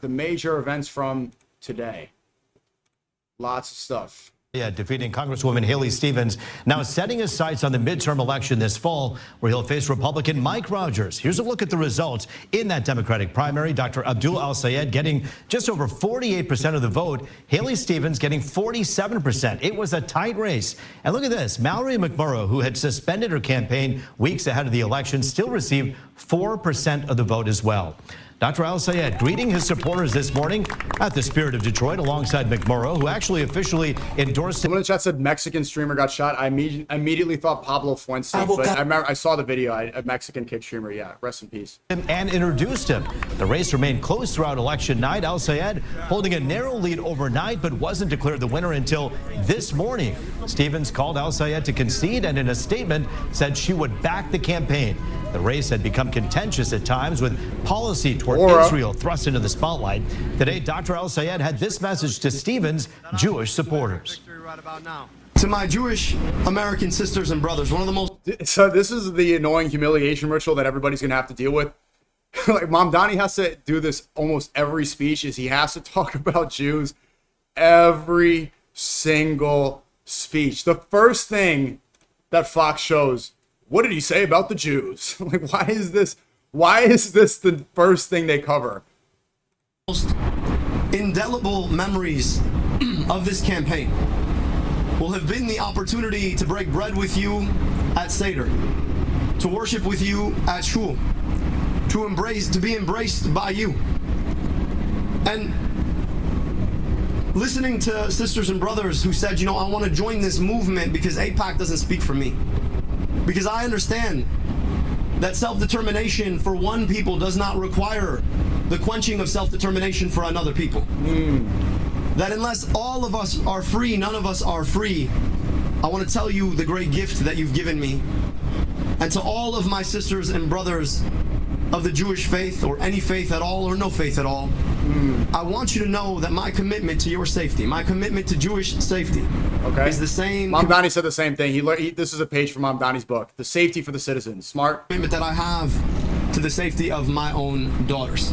The major events from today. Lots of stuff. Yeah, defeating Congresswoman Haley Stevens, now setting his sights on the midterm election this fall, where he'll face Republican Mike Rogers. Here's a look at the results in that Democratic primary. Dr. Abdul al-Sayed getting just over 48% of the vote. Haley Stevens getting 47%. It was a tight race. And look at this. Mallory McMurrow, who had suspended her campaign weeks ahead of the election, still received 4% of the vote as well. Dr. al-Sayed greeting his supporters this morning at the Spirit of Detroit alongside McMurrow, who actually officially endorsed him. Someone in the chat said Mexican streamer got shot. I immediately thought Pablo Fuente, but I remember I saw the video. A Mexican kid streamer, yeah, rest in peace. And introduced him. The race remained close throughout election night. Al-Sayed holding a narrow lead overnight, but wasn't declared the winner until this morning. Stevens called al-Sayed to concede and in a statement said she would back the campaign. The race had become contentious at times, with policy toward Israel thrust into the spotlight. Today, Dr. al-Sayed had this message to Stevens' Jewish supporters. To my Jewish American sisters and brothers, one of the most... So this is the annoying humiliation ritual that everybody's going to have to deal with. Like, Mamdani has to do this almost every speech, is he has to talk about Jews every single speech. The first thing that Fox shows, what did he say about the Jews? Like, why is this the first thing they cover? Most indelible memories of this campaign will have been the opportunity to break bread with you at Seder, to worship with you at Shul, to be embraced by you. And listening to sisters and brothers who said, you know, I want to join this movement because AIPAC doesn't speak for me. Because I understand that self-determination for one people does not require the quenching of self-determination for another people. That unless all of us are free, none of us are free. I want to tell you the great gift that you've given me. And to all of my sisters and brothers of the Jewish faith, or any faith at all, or no faith at all, I want you to know that my commitment to your safety, my commitment to Jewish safety, is the same. Mamdani said the same thing. This is a page from Mamdani's book, The Safety for the Citizens. Smart. Commitment that I have to the safety of my own daughters.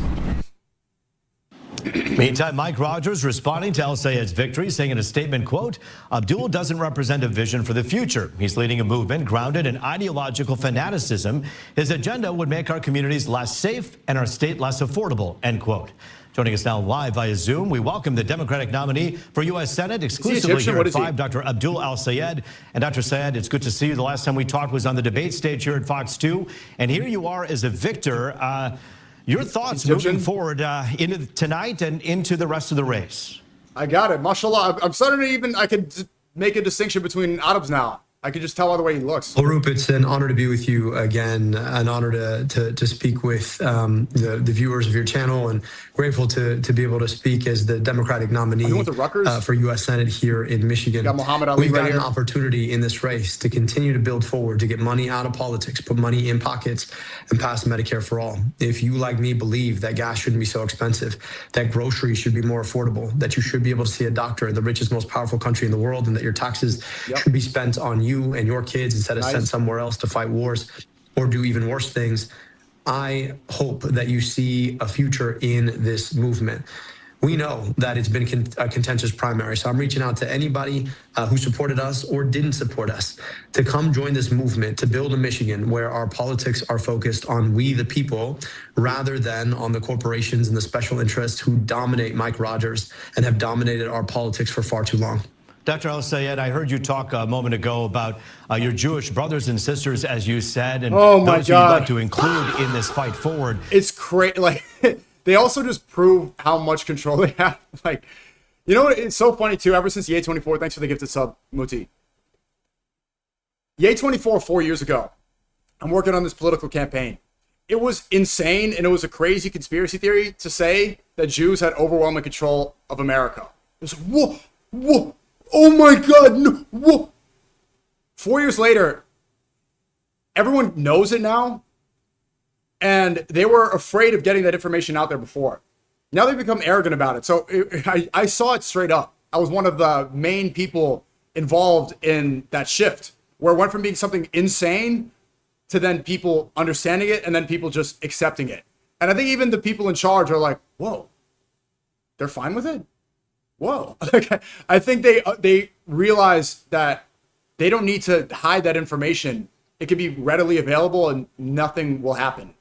Meantime, Mike Rogers responding to al-Sayed's victory, saying in a statement, quote, Abdul doesn't represent a vision for the future. He's leading a movement grounded in ideological fanaticism. His agenda would make our communities less safe and our state less affordable, end quote. Joining us now live via Zoom, we welcome the Democratic nominee for U.S. Senate exclusively here at 5, Dr. Abdul al-Sayed. And Dr. Sayed, it's good to see you. The last time we talked was on the debate stage here at Fox 2. And here you are as a victor. Your thoughts moving forward into tonight and into the rest of the race? I got it. Mashallah. I'm starting to I could make a distinction between Arabs now. I could just tell by the way he looks. Well, Roop, it's an honor to be with you again, an honor to speak with the viewers of your channel, and grateful to be able to speak as the Democratic nominee for U.S. Senate here in Michigan. We've got an opportunity in this race to continue to build forward, to get money out of politics, put money in pockets, and pass Medicare for all. If you, like me, believe that gas shouldn't be so expensive, that groceries should be more affordable, that you should be able to see a doctor in the richest, most powerful country in the world, and that your taxes should be spent on you and your kids instead of sent somewhere else to fight wars or do even worse things, I hope that you see a future in this movement. We know that it's been a contentious primary, so I'm reaching out to anybody who supported us or didn't support us to come join this movement to build a Michigan where our politics are focused on we the people rather than on the corporations and the special interests who dominate Mike Rogers and have dominated our politics for far too long. Dr. al-Sayed, I heard you talk a moment ago about your Jewish brothers and sisters, as you said, and those you'd like to include in this fight forward. It's crazy. Like, they also just prove how much control they have. Like, you know what? It's so funny, too. Ever since Ye24, thanks for the gifted sub, Muti. Ye24, 4 years ago, I'm working on this political campaign. It was insane, and it was a crazy conspiracy theory to say that Jews had overwhelming control of America. It was, whoa. Oh my God, no, whoa. 4 years later, everyone knows it now, and they were afraid of getting that information out there before. Now they've become arrogant about it. So I saw it straight up. I was one of the main people involved in that shift, where it went from being something insane to then people understanding it and then people just accepting it. And I think even the people in charge are like, whoa, they're fine with it. Whoa. I think they realize that they don't need to hide that information. It can be readily available and nothing will happen.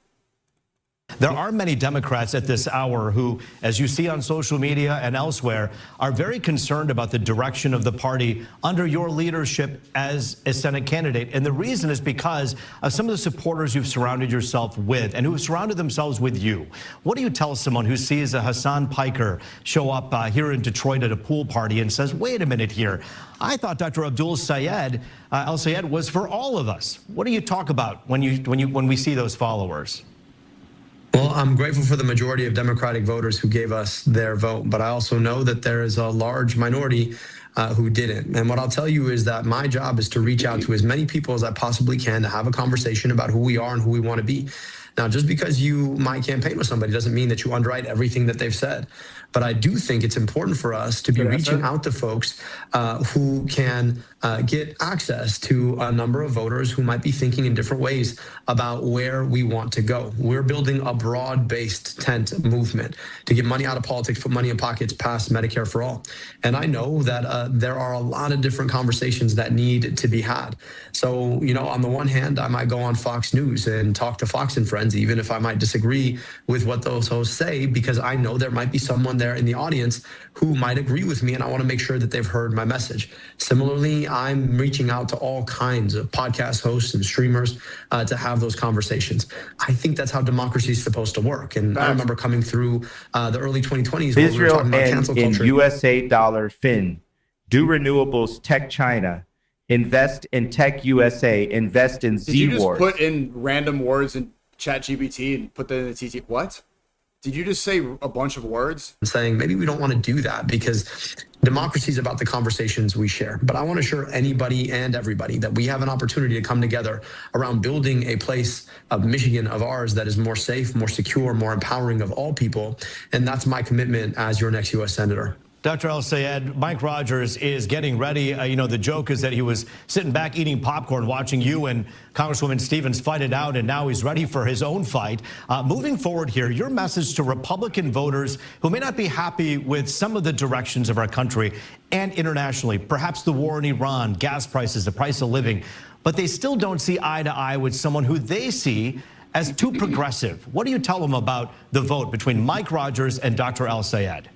There are many Democrats at this hour who, as you see on social media and elsewhere, are very concerned about the direction of the party under your leadership as a Senate candidate. And the reason is because of some of the supporters you've surrounded yourself with and who have surrounded themselves with you. What do you tell someone who sees a Hassan Piker show up here in Detroit at a pool party and says, wait a minute here, I thought Dr. Abdul al-Sayed was for all of us. What do you talk about when we see those followers? Well, I'm grateful for the majority of Democratic voters who gave us their vote, but I also know that there is a large minority who didn't. And what I'll tell you is that my job is to reach out to as many people as I possibly can to have a conversation about who we are and who we want to be. Now, just because you might campaign with somebody doesn't mean that you underwrite everything that they've said. But I do think it's important for us to be reaching out to folks who can get access to a number of voters who might be thinking in different ways about where we want to go. We're building a broad-based tent movement to get money out of politics, put money in pockets, pass Medicare for all. And I know that there are a lot of different conversations that need to be had. So, you know, on the one hand, I might go on Fox News and talk to Fox and Friends, even if I might disagree with what those hosts say, because I know there might be someone there in the audience who might agree with me, and I want to make sure that they've heard my message. Similarly, I'm reaching out to all kinds of podcast hosts and streamers to have those conversations. I think that's how democracy is supposed to work. And I remember coming through the early 2020s when we were talking about cancel culture. In USA dollar fin, do renewables, tech China, invest in tech USA, invest in Z-Wars. Did you just put in random words in ChatGPT and put that in the TT? What? Did you just say a bunch of words? Saying maybe we don't want to do that because democracy is about the conversations we share. But I want to assure anybody and everybody that we have an opportunity to come together around building a place of Michigan of ours that is more safe, more secure, more empowering of all people. And that's my commitment as your next U.S. Senator. Dr. al-Sayed, Mike Rogers is getting ready. You know, the joke is that he was sitting back eating popcorn, watching you and Congresswoman Stevens fight it out, and now he's ready for his own fight. Moving forward here, your message to Republican voters who may not be happy with some of the directions of our country and internationally, perhaps the war in Iran, gas prices, the price of living, but they still don't see eye to eye with someone who they see as too progressive. What do you tell them about the vote between Mike Rogers and Dr. al-Sayed?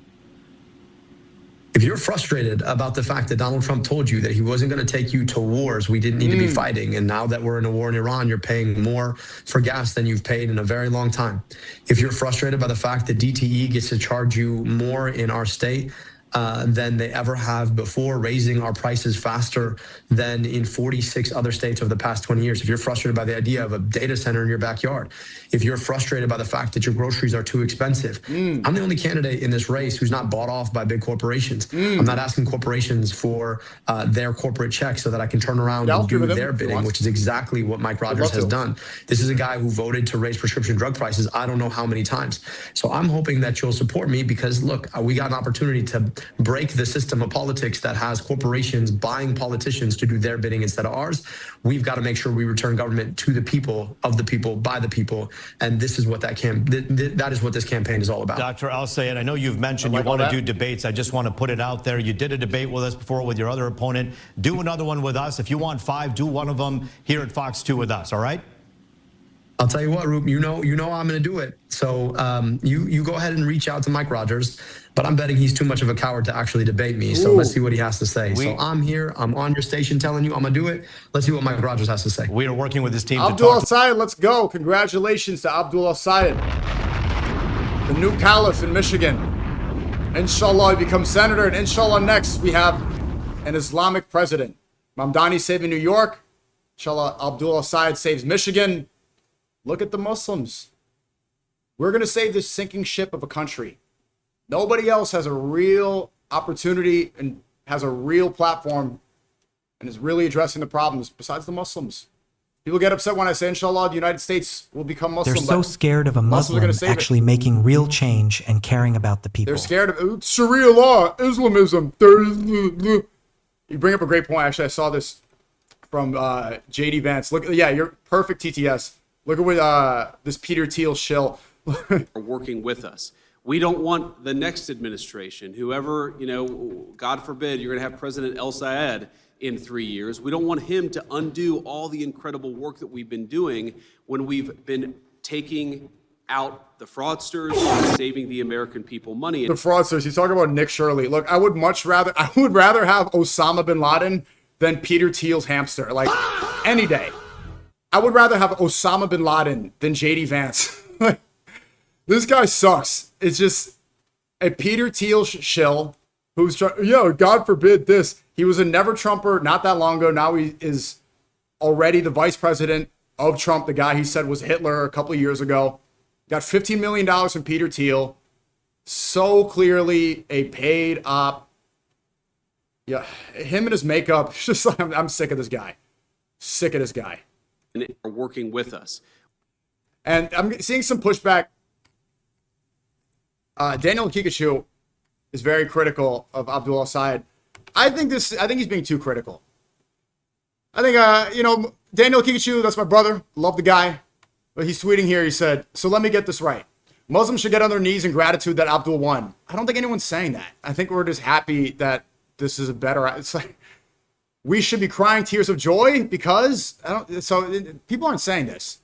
If you're frustrated about the fact that Donald Trump told you that he wasn't going to take you to wars we didn't need to be fighting, and now that we're in a war in Iran, you're paying more for gas than you've paid in a very long time. If you're frustrated by the fact that DTE gets to charge you more in our state than they ever have before, raising our prices faster than in 46 other states over the past 20 years. If you're frustrated by the idea of a data center in your backyard, if you're frustrated by the fact that your groceries are too expensive, I'm the only candidate in this race who's not bought off by big corporations. I'm not asking corporations for their corporate checks so that I can turn around and do their bidding, which is exactly what Mike Rogers has done. This is a guy who voted to raise prescription drug prices I don't know how many times. So I'm hoping that you'll support me because, look, we got an opportunity to break the system of politics that has corporations buying politicians to do their bidding instead of ours. We've got to make sure we return government to the people, of the people, by the people. And this is what that is what this campaign is all about. Dr. al-Sayed, I know you've mentioned you want to do debates. I just want to put it out there. You did a debate with us before with your other opponent. Do another one with us. If you want 5, do one of them here at Fox 2 with us. All right? I'll tell you what, Roop, you know I'm going to do it. So you go ahead and reach out to Mike Rogers, but I'm betting he's too much of a coward to actually debate me. So let's see what he has to say. So I'm here. I'm on your station telling you I'm going to do it. Let's see what Mike Rogers has to say. We are working with his team. Abdul al-Sayed, let's go. Congratulations to Abdul al-Sayed, the new caliph in Michigan. Inshallah, he becomes senator. And inshallah, next we have an Islamic president. Mamdani saving New York. Inshallah, Abdul al-Sayed saves Michigan. Look at the Muslims. We're going to save this sinking ship of a country. Nobody else has a real opportunity and has a real platform and is really addressing the problems besides the Muslims. People get upset when I say, inshallah, the United States will become Muslim. They're so scared of a Muslim actually making real change and caring about the people. They're scared of Sharia law, Islamism. You bring up a great point. Actually, I saw this from J.D. Vance. Look, yeah, you're perfect, TTS. Look at what this Peter Thiel shill. Are working with us. We don't want the next administration, whoever, God forbid, you're going to have President El Sayed in 3 years. We don't want him to undo all the incredible work that we've been doing when we've been taking out the fraudsters and saving the American people money. The fraudsters. He's talking about Nick Shirley. Look, I would rather have Osama bin Laden than Peter Thiel's hamster. Like, any day. I would rather have Osama bin Laden than JD Vance. This guy sucks. It's just a Peter Thiel shill who's trying, God forbid this. He was a never Trumper not that long ago. Now he is already the vice president of Trump, the guy he said was Hitler a couple of years ago. Got $15 million from Peter Thiel. So clearly a paid op. Yeah, him and his makeup. Just like, I'm sick of this guy. Sick of this guy. And are working with us. And I'm seeing some pushback. Daniel Kikachu is very critical of Abdul Sayed. I think he's being too critical. I think, Daniel Kikachu, that's my brother. Love the guy. But he's tweeting here. He said, so let me get this right. Muslims should get on their knees in gratitude that Abdul won. I don't think anyone's saying that. I think we're just happy that this is a better. It's like we should be crying tears of joy because people aren't saying this.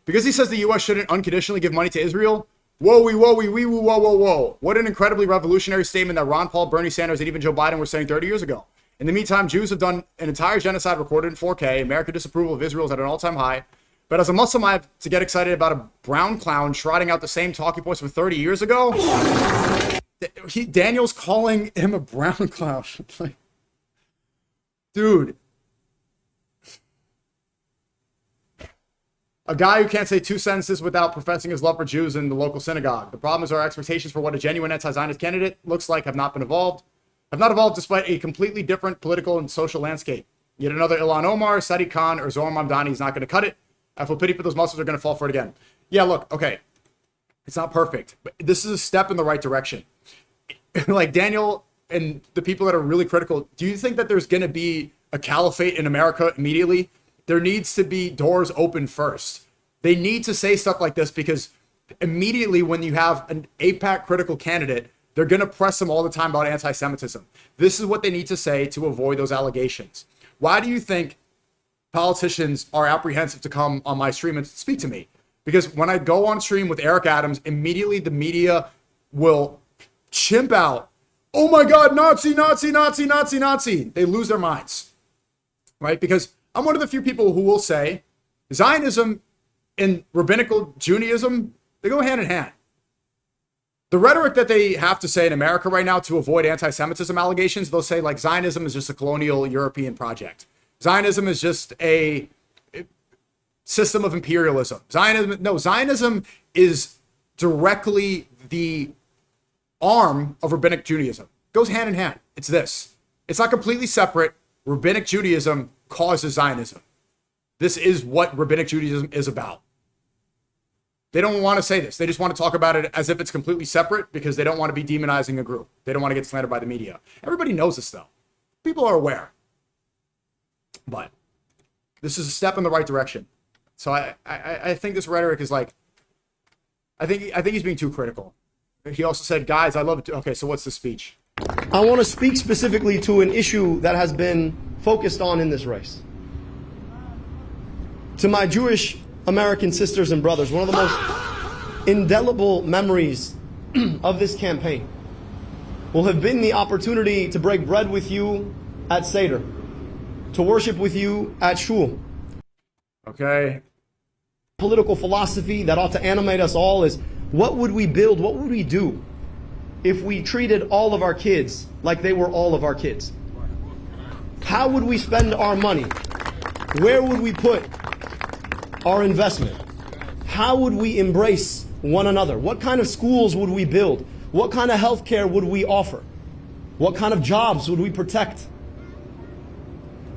Because he says the U.S. shouldn't unconditionally give money to Israel. Whoa. What an incredibly revolutionary statement that Ron Paul, Bernie Sanders, and even Joe Biden were saying 30 years ago. In the meantime, Jews have done an entire genocide recorded in 4K. American disapproval of Israel is at an all-time high. But as a Muslim, I have to get excited about a brown clown trotting out the same talking points from 30 years ago. Daniel's calling him a brown clown. Like, dude. A guy who can't say two sentences without professing his love for Jews in the local synagogue. The problem is our expectations for what a genuine anti-Zionist candidate looks like have not evolved despite a completely different political and social landscape. Yet another Ilhan Omar, Sadiq Khan, or Zohar Mamdani is not going to cut it. I feel pity for those Muslims who are going to fall for it again. Yeah, look, okay. It's not perfect, but this is a step in the right direction. Like Daniel and the people that are really critical, do you think that there's going to be a caliphate in America immediately? There needs to be doors open first. They need to say stuff like this because immediately when you have an AIPAC critical candidate, they're going to press them all the time about anti-Semitism. This is what they need to say to avoid those allegations. Why do you think politicians are apprehensive to come on my stream and speak to me? Because when I go on stream with Eric Adams, immediately the media will chimp out. Oh my God, Nazi, Nazi, Nazi, Nazi, Nazi. They lose their minds, right? Because I'm one of the few people who will say Zionism and rabbinical Judaism, they go hand in hand. The rhetoric that they have to say in America right now to avoid anti-Semitism allegations, they'll say like Zionism is just a colonial European project. Zionism is just a system of imperialism. Zionism is directly the arm of rabbinic Judaism. Goes hand in hand. It's this. It's not completely separate. Rabbinic Judaism causes Zionism. This is what rabbinic Judaism is about. They don't want to say this. They just want to talk about it as if it's completely separate because they don't want to be demonizing a group. They don't want to get slandered by the media. Everybody knows this though. People are aware. But this is a step in the right direction. So I think this rhetoric is like, I think he's being too critical. He also said, guys, I love it. Okay, so what's the speech? I want to speak specifically to an issue that has been focused on in this race. To my Jewish American sisters and brothers, one of the most indelible memories of this campaign will have been the opportunity to break bread with you at Seder, to worship with you at Shul. Okay. Political philosophy that ought to animate us all is, what would we build, what would we do if we treated all of our kids like they were all of our kids? How would we spend our money? Where would we put our investment? How would we embrace one another? What kind of schools would we build? What kind of health care would we offer? What kind of jobs would we protect?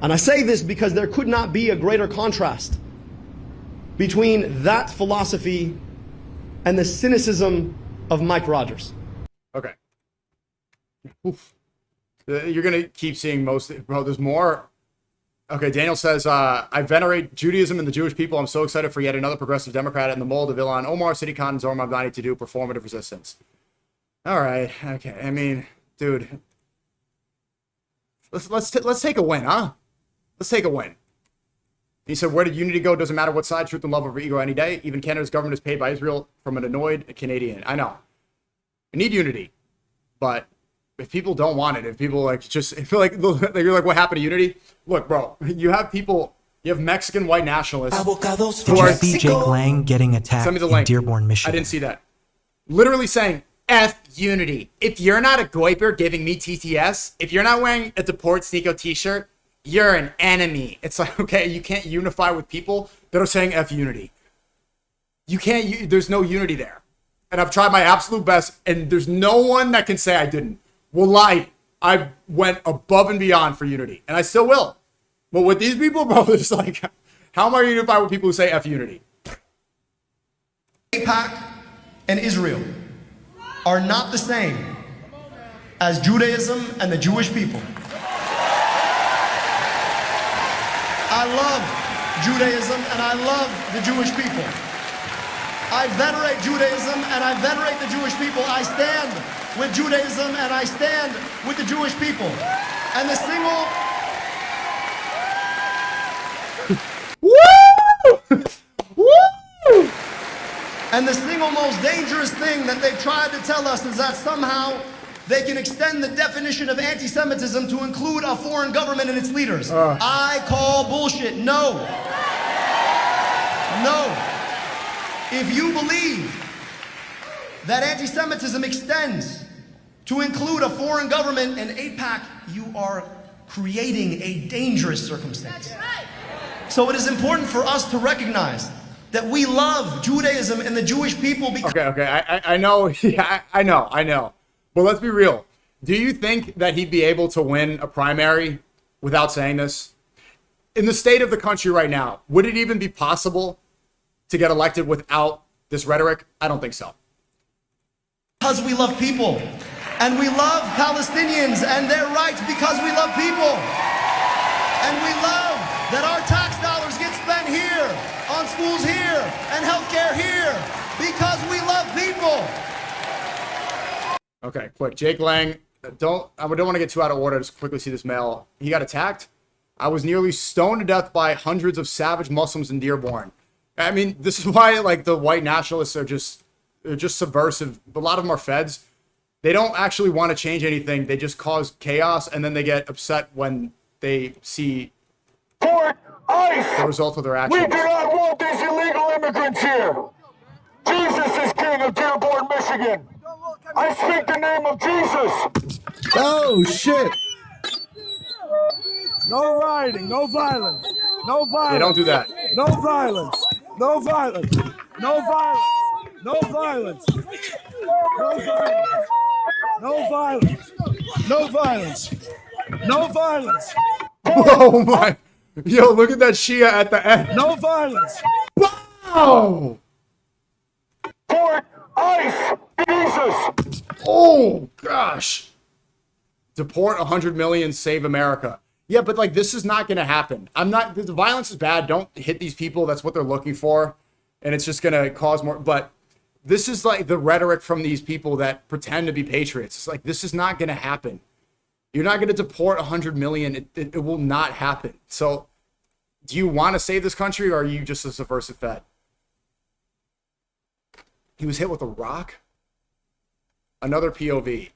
And I say this because there could not be a greater contrast between that philosophy and the cynicism of Mike Rogers. Okay. Oof. You're going to keep seeing bro, there's more. Okay, Daniel says, I venerate Judaism and the Jewish people. I'm so excited for yet another progressive Democrat in the mold of Ilhan Omar, Sadiq Khan, and Zohar Mamdani to do performative resistance. All right. Okay. I mean, dude, let's take a win, huh? Let's take a win. He said, where did unity go? Doesn't matter what side, truth and love over ego any day. Even Canada's government is paid by Israel from an annoyed Canadian. I know. I need unity. But if people don't want it, if people like just feel like you're like, what happened to unity? Look, bro, you have people, you have Mexican white nationalists. Did you see Jake Lang getting attacked in Dearborn, Michigan? I didn't see that. Literally saying, F unity. If you're not a goiper giving me TTS, if you're not wearing a Deport Sneako t-shirt, you're an enemy. It's like, okay, you can't unify with people that are saying F unity. You can't, there's no unity there. And I've tried my absolute best, and there's no one that can say I didn't. Well, I went above and beyond for unity, and I still will. But with these people, bro, it's like, how am I unified with people who say F unity? AIPAC and Israel are not the same as Judaism and the Jewish people. I love Judaism and I love the Jewish people. I venerate Judaism and I venerate the Jewish people. I stand with Judaism and I stand with the Jewish people. And the single... Woo! Woo! And the single most dangerous thing that they've tried to tell us is that somehow they can extend the definition of anti-Semitism to include a foreign government and its leaders. I call bullshit. No. No. If you believe that anti-Semitism extends to include a foreign government and AIPAC, you are creating a dangerous circumstance. So it is important for us to recognize that we love Judaism and the Jewish people because... Okay, I know, yeah, I know. But let's be real. Do you think that he'd be able to win a primary without saying this? In the state of the country right now, would it even be possible to get elected without this rhetoric? I don't think so. Because we love people. And we love Palestinians and their rights because we love people. And we love that our tax dollars get spent here, on schools here, and healthcare here, because we love people. Okay, quick. Jake Lang, I don't want to get too out of order. Just quickly see this mail. He got attacked. I was nearly stoned to death by hundreds of savage Muslims in Dearborn. I mean, this is why like the white nationalists are just subversive. A lot of them are feds. They don't actually want to change anything. They just cause chaos, and then they get upset when they see the result of their actions. We do not want these illegal immigrants here. Jesus is king of Dearborn, Michigan. I speak the name of Jesus. Oh, shit. No rioting, no violence. No violence. Yeah, don't do that. No violence. No violence. No violence. No violence. No violence. No violence. No violence. No violence. Oh my. Yo, look at that Shia at the end. No violence. Wow. Port ICE. Jesus. Oh gosh. Deport 100 million, save America. Yeah, but like this is not going to happen. The violence is bad. Don't hit these people. That's what they're looking for. And it's just going to cause more. But this is like the rhetoric from these people that pretend to be patriots. It's like, this is not going to happen. You're not going to deport 100 million. It will not happen. So do you want to save this country, or are you just a subversive fed? He was hit with a rock. Another POV.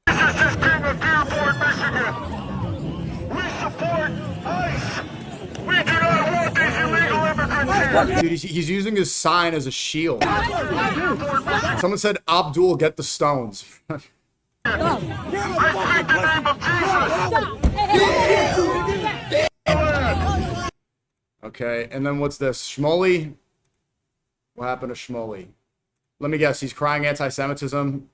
Jesus is king of Dearborn, Michigan. We support ICE. We do not want these illegal immigrants here. Dude, he's using his sign as a shield. Someone said, Abdul, get the stones. I speak the name of Jesus. Okay, and then what's this? Shmuley? What happened to Shmuley? Let me guess, he's crying anti-Semitism.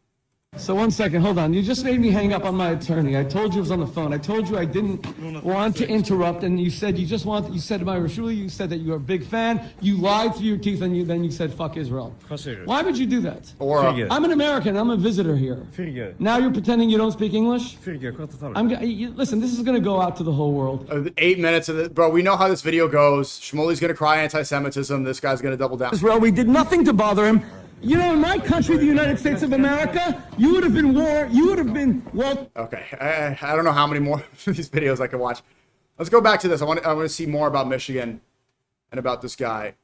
So 1 second, hold on. You just made me hang up on my attorney. I told you it was on the phone. I told you I didn't want to interrupt, and you said you said to my Rashuli, you said that you are a big fan. You lied through your teeth, and then you said fuck Israel. Why would you do that? I'm an American. I'm a visitor here. Now you're pretending you don't speak English? Listen, this is going to go out to the whole world. 8 minutes of it. Bro, we know how this video goes. Shmuley's going to cry anti-Semitism. This guy's going to double down. Israel, we did nothing to bother him. You know, in my country, the United States of America, you would have been well. Okay, I don't know how many more of these videos I can watch. Let's go back to this. I want to see more about Michigan and about this guy.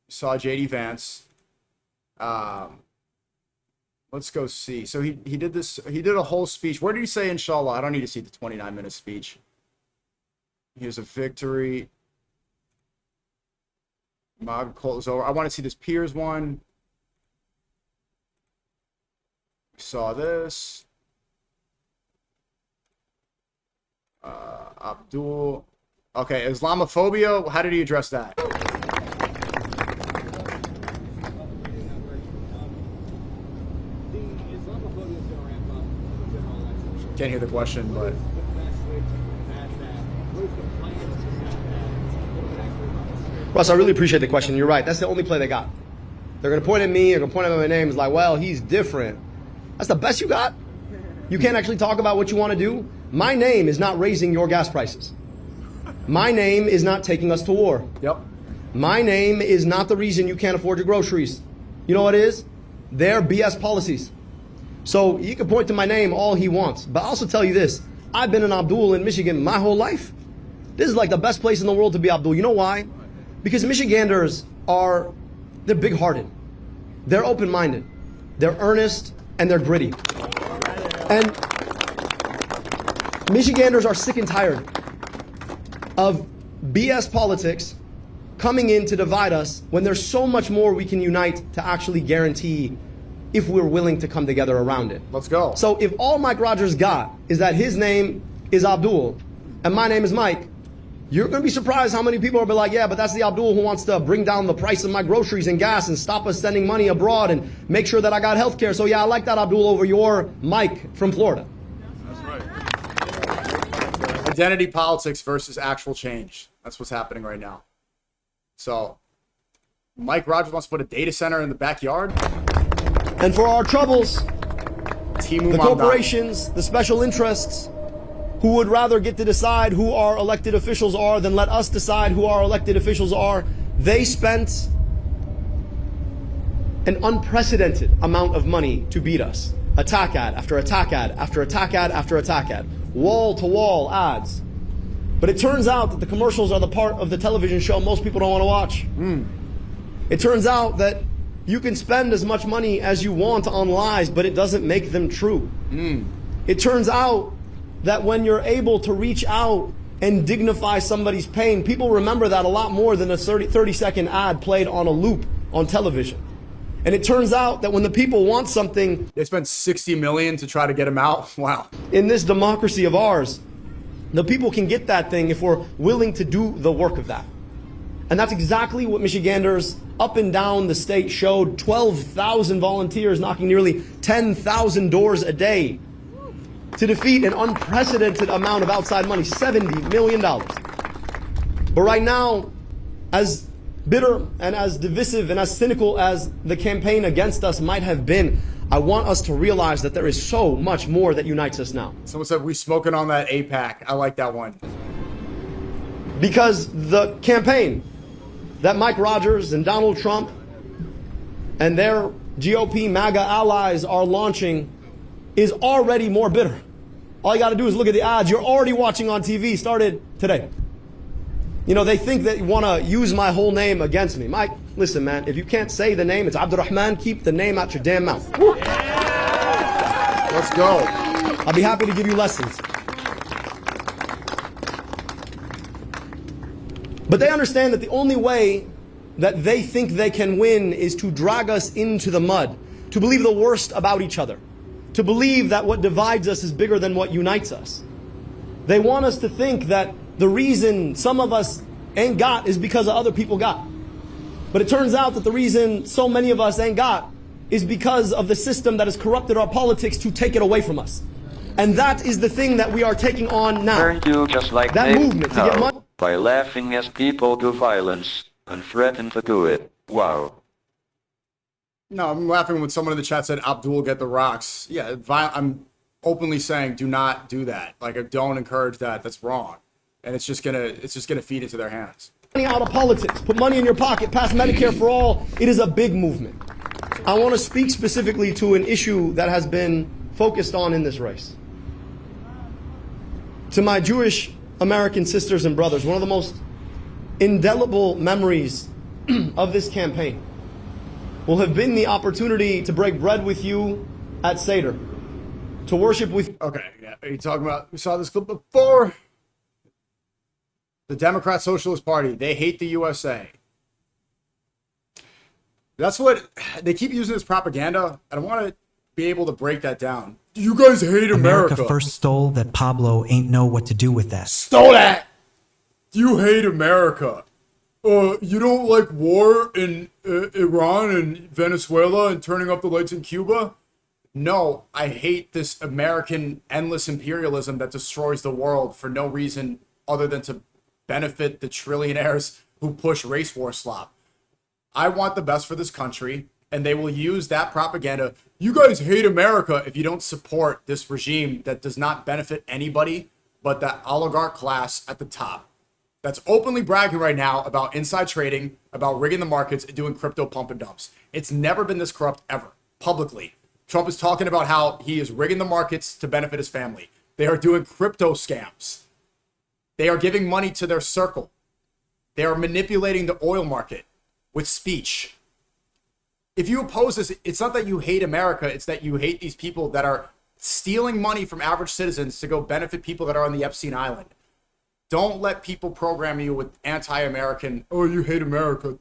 We saw J.D. Vance. Let's go see. So he did this. He did a whole speech. Where did he say inshallah? I don't need to see the 29-minute speech. Here's a victory. Mob call is over. I want to see this Piers one. Saw this. Abdul. Okay, Islamophobia. How did he address that? Can't hear the question, but. Russ, I really appreciate the question. You're right. That's the only play they got. They're going to point at me. They're going to point at my name. It's like, well, he's different. That's the best you got? You can't actually talk about what you want to do? My name is not raising your gas prices. My name is not taking us to war. Yep. My name is not the reason you can't afford your groceries. You know what it is? They're BS policies. So you can point to my name all he wants. But I'll also tell you this. I've been an Abdul in Michigan my whole life. This is like the best place in the world to be Abdul. You know why? Because Michiganders they're big-hearted. They're open-minded. They're earnest. And they're gritty. And Michiganders are sick and tired of BS politics coming in to divide us when there's so much more we can unite to actually guarantee if we're willing to come together around it. Let's go. So if all Mike Rogers got is that his name is Abdul and my name is Mike, you're going to be surprised how many people will be like, yeah, but that's the Abdul who wants to bring down the price of my groceries and gas and stop us sending money abroad and make sure that I got health care. So yeah, I like that Abdul over your Mike from Florida. That's right. Identity politics versus actual change. That's what's happening right now. So Mike Rogers wants to put a data center in the backyard. And for our troubles, the corporations, the special interests, who would rather get to decide who our elected officials are than let us decide who our elected officials are. They spent an unprecedented amount of money to beat us. Attack ad after attack ad after attack ad after attack ad. Wall-to-wall ads. But it turns out that the commercials are the part of the television show most people don't want to watch. It turns out that you can spend as much money as you want on lies, but it doesn't make them true. It turns out that when you're able to reach out and dignify somebody's pain, people remember that a lot more than a 30-second ad played on a loop on television. And it turns out that when the people want something, they spent $60 million to try to get him out. Wow. In this democracy of ours, the people can get that thing if we're willing to do the work of that. And that's exactly what Michiganders up and down the state showed. 12,000 volunteers knocking nearly 10,000 doors a day to defeat an unprecedented amount of outside money, $70 million. But right now, as bitter and as divisive and as cynical as the campaign against us might have been, I want us to realize that there is so much more that unites us now. Someone said, we smoking on that APAC. I like that one. Because the campaign that Mike Rogers and Donald Trump and their GOP MAGA allies are launching is already more bitter. All you got to do is look at the ads you're already watching on TV, started today. You know, they think that you want to use my whole name against me. Mike, listen, man, if you can't say the name, it's Abdurrahman, keep the name out your damn mouth. Let's go. I'll be happy to give you lessons. But they understand that the only way that they think they can win is to drag us into the mud, to believe the worst about each other, to believe that what divides us is bigger than what unites us. They want us to think that the reason some of us ain't got is because of other people got. But it turns out that the reason so many of us ain't got is because of the system that has corrupted our politics to take it away from us. And that is the thing that we are taking on now. Aren't you just like that movement to get money by laughing as people do violence and threaten to do it? Wow. No, I'm laughing when someone in the chat said Abdul get the rocks. Yeah, I'm openly saying do not do that. Like, I don't encourage that. That's wrong, and it's just gonna feed into their hands. Money out of politics. Put money in your pocket. Pass Medicare for all. It is a big movement. I want to speak specifically to an issue that has been focused on in this race. To my Jewish American sisters and brothers, one of the most indelible memories of this campaign will have been the opportunity to break bread with you at Seder, to worship with. Okay, yeah. Are you talking about? We saw this clip before. The Democrat Socialist Party, they hate the USA. That's what they keep using as propaganda. I don't want to be able to break that down. You guys hate America. America first stole that Pablo ain't know what to do with that. Stole that. You hate America. You don't like war in Iran and Venezuela and turning off the lights in Cuba? No, I hate this American endless imperialism that destroys the world for no reason other than to benefit the trillionaires who push race war slop. I want the best for this country, and they will use that propaganda. You guys hate America if you don't support this regime that does not benefit anybody but that oligarch class at the top. That's openly bragging right now about inside trading, about rigging the markets, and doing crypto pump and dumps. It's never been this corrupt ever, publicly. Trump is talking about how he is rigging the markets to benefit his family. They are doing crypto scams. They are giving money to their circle. They are manipulating the oil market with speech. If you oppose this, it's not that you hate America, it's that you hate these people that are stealing money from average citizens to go benefit people that are on the Epstein Island. Don't let people program you with anti-American, oh, you hate America,